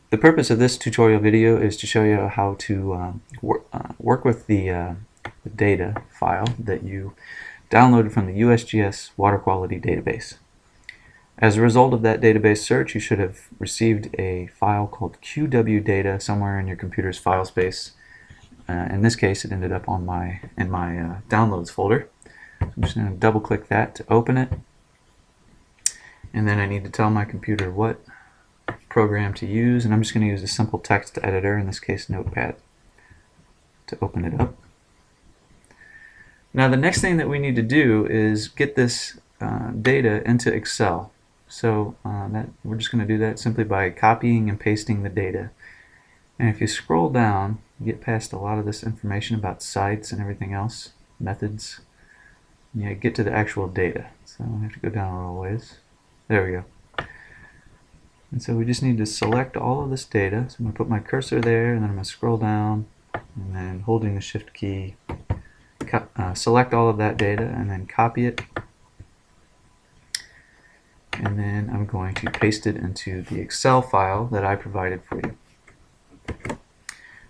The purpose of this tutorial video is to show you how to work with the data file that you downloaded from the USGS water quality database. As a result of that database search, you should have received a file called QW data somewhere in your computer's file space. In this case, it ended up on in my downloads folder. So I'm just going to double click that to open it, and then I need to tell my computer what program to use, and I'm just going to use a simple text editor, in this case Notepad, to open it up. Now the next thing that we need to do is get this data into Excel. So we're just going to do that simply by copying and pasting the data. And if you scroll down, you get past a lot of this information about sites and everything else, methods, and you get to the actual data. So I have to go down a little ways. There we go. And so we just need to select all of this data. So I'm going to put my cursor there, and then I'm going to scroll down, and then holding the Shift key, select all of that data, and then copy it. And then I'm going to paste it into the Excel file that I provided for you.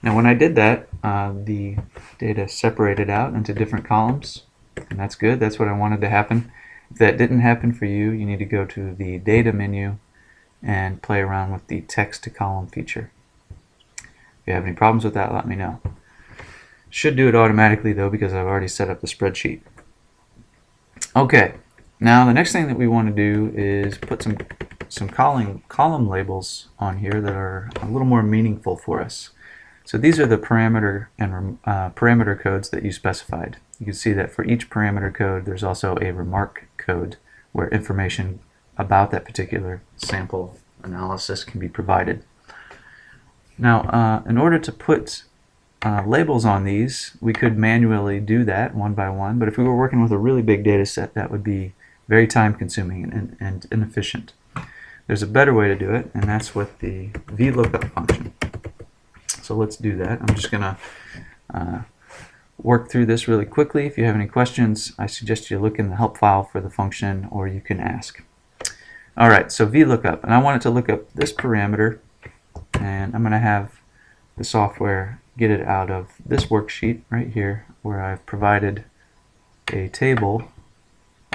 Now when I did that, the data separated out into different columns, and that's good. That's what I wanted to happen. If that didn't happen for you, you need to go to the Data menu and play around with the text to column feature. If you have any problems with that, let me know. Should do it automatically though, because I've already set up the spreadsheet. Okay, now the next thing that we want to do is put some column labels on here that are a little more meaningful for us. So these are the parameter and parameter codes that you specified. You can see that for each parameter code there's also a remark code where information about that particular sample analysis can be provided. Now in order to put labels on these, we could manually do that one by one, but if we were working with a really big data set, that would be very time consuming and inefficient. There's a better way to do it, and that's with the Vlookup function. So let's do that. I'm just going to work through this really quickly. If you have any questions, I suggest you look in the help file for the function, or you can ask. Alright, so Vlookup, and I want it to look up this parameter, and I'm going to have the software get it out of this worksheet right here, where I've provided a table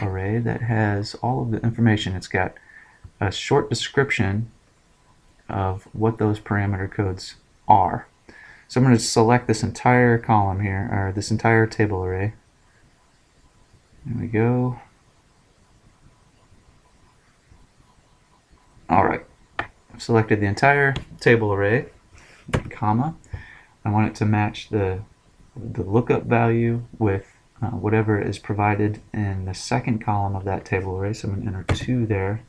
array that has all of the information. It's got a short description of what those parameter codes are. So I'm going to select this entire column here, or this entire table array. There we go. Alright, I've selected the entire table array, comma. I want it to match the lookup value with whatever is provided in the second column of that table array. So I'm going to enter 2 there.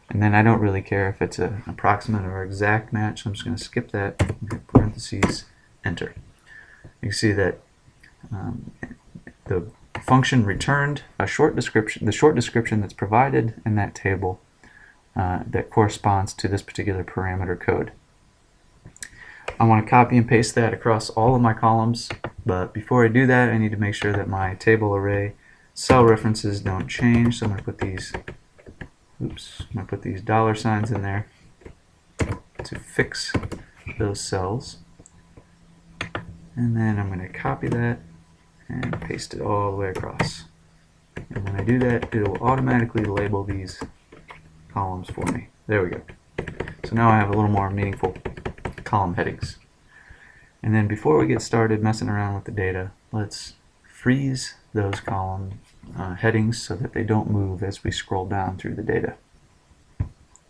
And then I don't really care if it's an approximate or exact match, so I'm just going to skip that, parentheses, enter. You can see that the function returned a short description, the short description that's provided in that table that corresponds to this particular parameter code. I want to copy and paste that across all of my columns, but before I do that, I need to make sure that my table array cell references don't change. So I'm going to put these I'm going to put these dollar signs in there to fix those cells. And then I'm going to copy that and paste it all the way across. And when I do that, it will automatically label these columns for me. There we go. So now I have a little more meaningful column headings. And then before we get started messing around with the data, let's freeze those column headings so that they don't move as we scroll down through the data.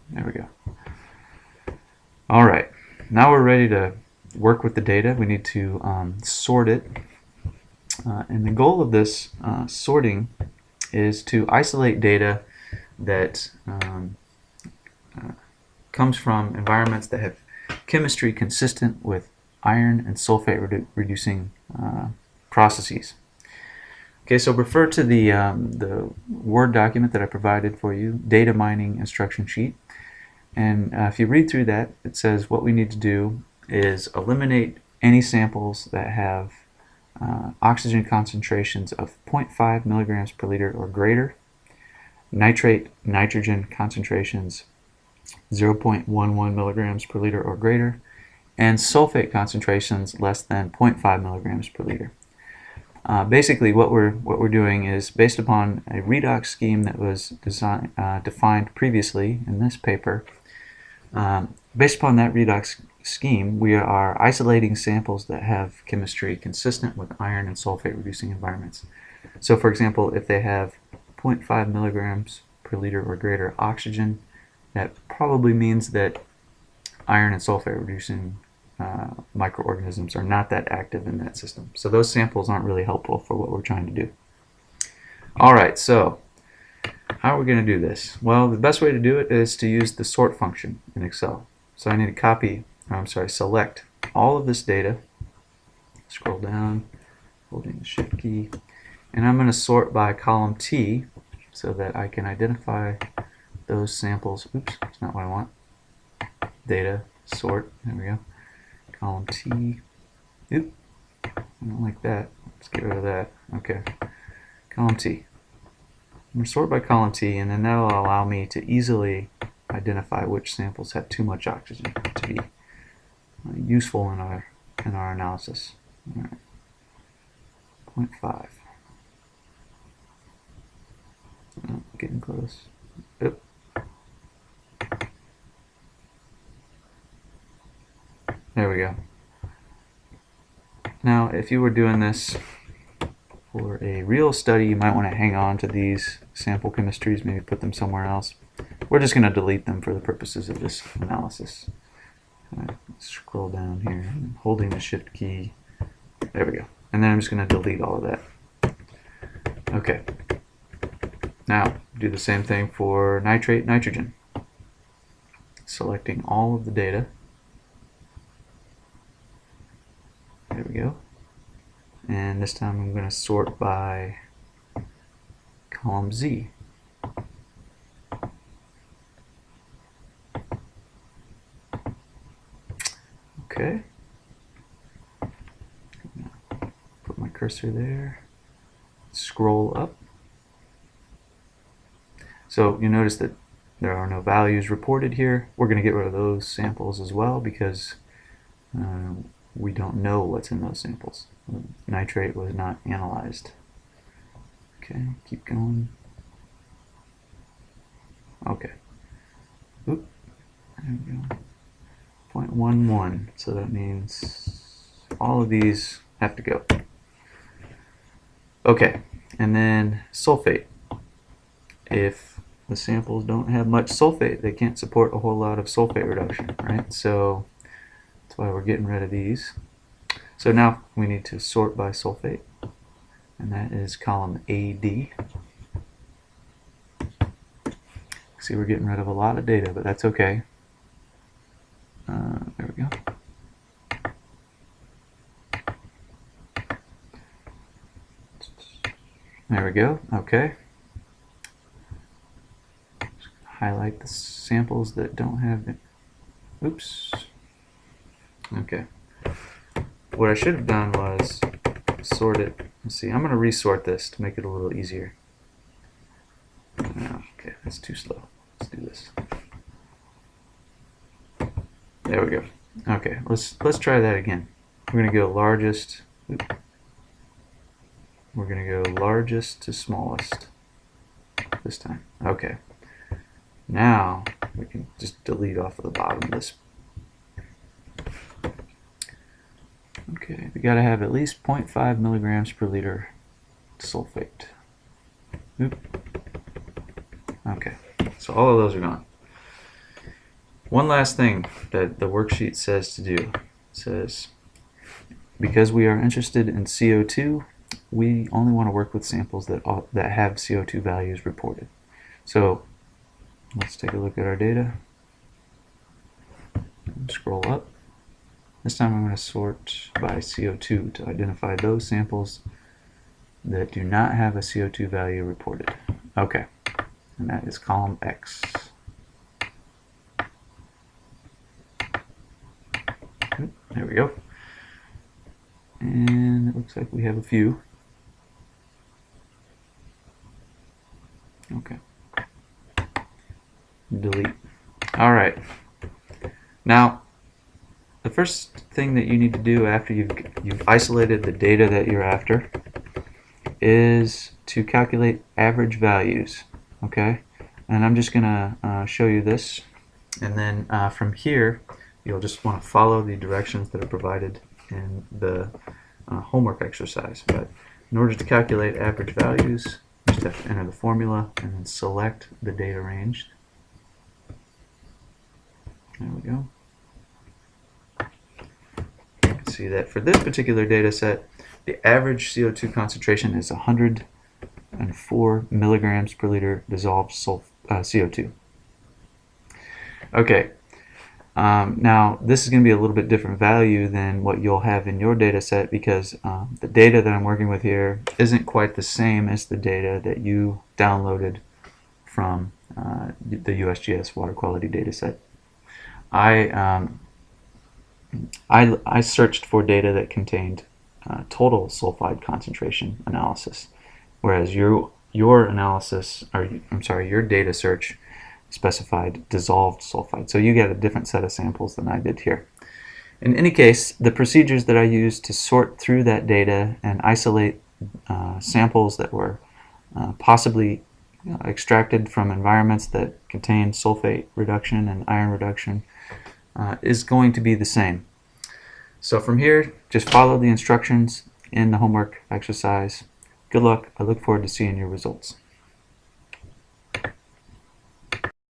There we go. Alright, now we're ready to work with the data. We need to sort it. And the goal of this sorting is to isolate data that comes from environments that have chemistry consistent with iron and sulfate reducing processes. Okay, so refer to the Word document that I provided for you, data mining instruction sheet. And if you read through that, it says what we need to do is eliminate any samples that have oxygen concentrations of 0.5 milligrams per liter or greater, nitrate nitrogen concentrations 0.11 milligrams per liter or greater, and sulfate concentrations less than 0.5 milligrams per liter. Basically, what we're doing is based upon a redox scheme that was defined previously in this paper. Based upon that redox scheme, we are isolating samples that have chemistry consistent with iron and sulfate reducing environments. So, for example, if they have 0.5 milligrams per liter or greater oxygen, that probably means that iron and sulfate reducing microorganisms are not that active in that system. So those samples aren't really helpful for what we're trying to do. Alright, so how are we going to do this? Well, the best way to do it is to use the sort function in Excel. So I need to select all of this data, scroll down, holding the shift key, and I'm going to sort by column T so that I can identify those samples. Oops, that's not what I want. Data, sort, there we go. Column T. Oop, I don't like that. Let's get rid of that. Okay. Column T. I'm going to sort by column T, and then that will allow me to easily identify which samples have too much oxygen to be useful in our analysis. All right. 0.5. Oh, getting close. Oop. There we go. Now, if you were doing this for a real study, you might want to hang on to these sample chemistries, maybe put them somewhere else. We're just going to delete them for the purposes of this analysis. Scroll down here, holding the shift key. There we go. And then I'm just going to delete all of that. Okay. Now, do the same thing for nitrate, nitrogen. Selecting all of the data. There we go. And this time I'm going to sort by column Z. Okay. Put my cursor there. Scroll up. So you notice that there are no values reported here. We're going to get rid of those samples as well because we don't know what's in those samples. Nitrate was not analyzed. Okay, keep going. Okay. Oop. There we go. 0.11. So that means all of these have to go. Okay, and then sulfate. If the samples don't have much sulfate, they can't support a whole lot of sulfate reduction, right? So that's why we're getting rid of these. So now we need to sort by sulfate, and that is column AD. See, we're getting rid of a lot of data, but that's okay. There we go. There we go. Okay. Highlight the samples that don't have it. Oops. Okay. What I should have done was sort it. Let's see. I'm going to resort this to make it a little easier. Okay, that's too slow. Let's do this. There we go. Okay, let's try that again. We're going to go largest. We're going to go largest to smallest this time. Okay. Now we can just delete off of the bottom of this. Okay, we got to have at least 0.5 milligrams per liter sulfate. Oop. Okay, so all of those are gone. One last thing that the worksheet says to do. It says, because we are interested in CO2, we only want to work with samples that have CO2 values reported. So let's take a look at our data. Scroll up. This time I'm going to sort by CO2 to identify those samples that do not have a CO2 value reported. Okay, and that is column X. There we go. And it looks like we have a few. Okay. Delete. All right. Now, the first thing that you need to do after you've isolated the data that you're after is to calculate average values. Okay, and I'm just gonna show you this, and then from here you'll just want to follow the directions that are provided in the homework exercise. But in order to calculate average values, you just have to enter the formula and then select the data range. There we go. You can see that for this particular data set, the average CO2 concentration is 104 milligrams per liter dissolved CO2. Okay, now this is going to be a little bit different value than what you'll have in your data set, because the data that I'm working with here isn't quite the same as the data that you downloaded from the USGS water quality data set. I searched for data that contained total sulfide concentration analysis, whereas your analysis, or I'm sorry, your data search specified dissolved sulfide. So you get a different set of samples than I did here. In any case, the procedures that I used to sort through that data and isolate samples that were possibly extracted from environments that contain sulfate reduction and iron reduction is going to be the same. So from here, just follow the instructions in the homework exercise. Good luck. I look forward to seeing your results.